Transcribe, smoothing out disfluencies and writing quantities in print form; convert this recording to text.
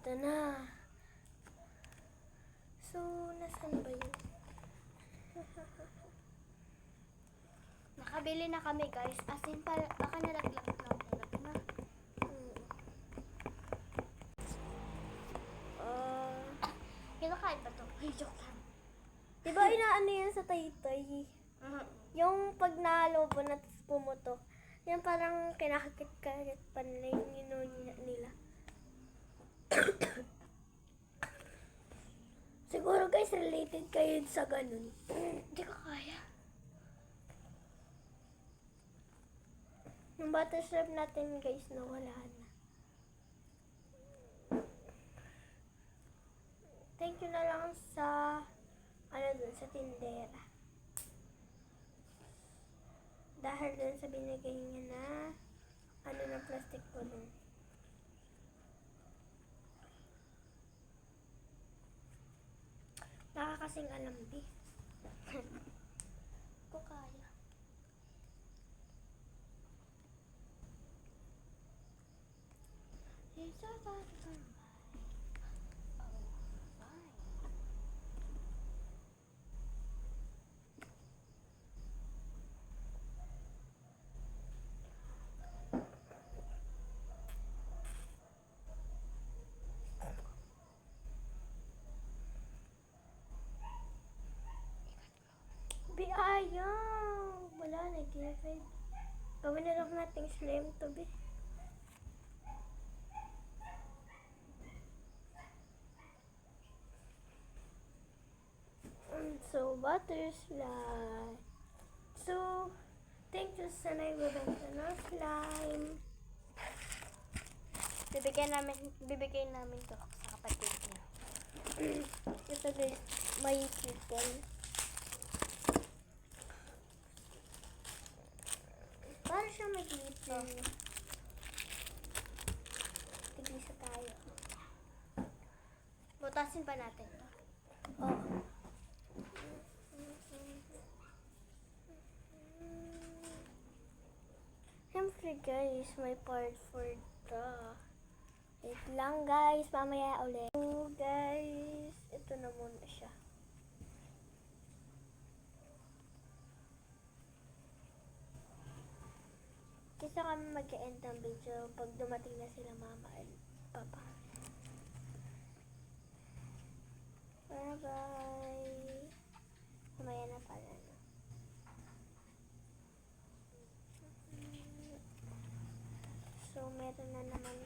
Ito na. So, nasan ba yun? Nakabili na kami guys. As in, baka nalaglag lang talaga na. Kinakain ba to? Ay, joke lang. Diba inaano yan sa taytay? Yung pag nalobo na tapos pumutok, yan parang kinakakit-kakit pa nila yung inunya nila. Siguro guys, related kayo sa ganun. Hindi ko kaya. Yung butter syrup natin guys, nawala na. Thank you na lang sa dun, sa tindera. Dahil dun sa binigay niya na na plastic po dun. Nakakasing alam di. Ko kaya. It's a fun. Ayaw! Wala, nag-give. Gawin na lang natin slim to be. So, butterfly. So, thank you sa nagbibenta ng slime. Bibigay namin to sa kapatid niya. Ito guys, may coupon. Para siya may coupon. Tigisa tayo. Butasin pa natin to. Oh. Siyempre guys, may part for the. Wait lang guys, mamaya ulit. So guys, ito na muna siya. Kasi kami mag-end ng video pag dumating na sila mama and papa. Bye bye. Mamaya na pala. So meron na naman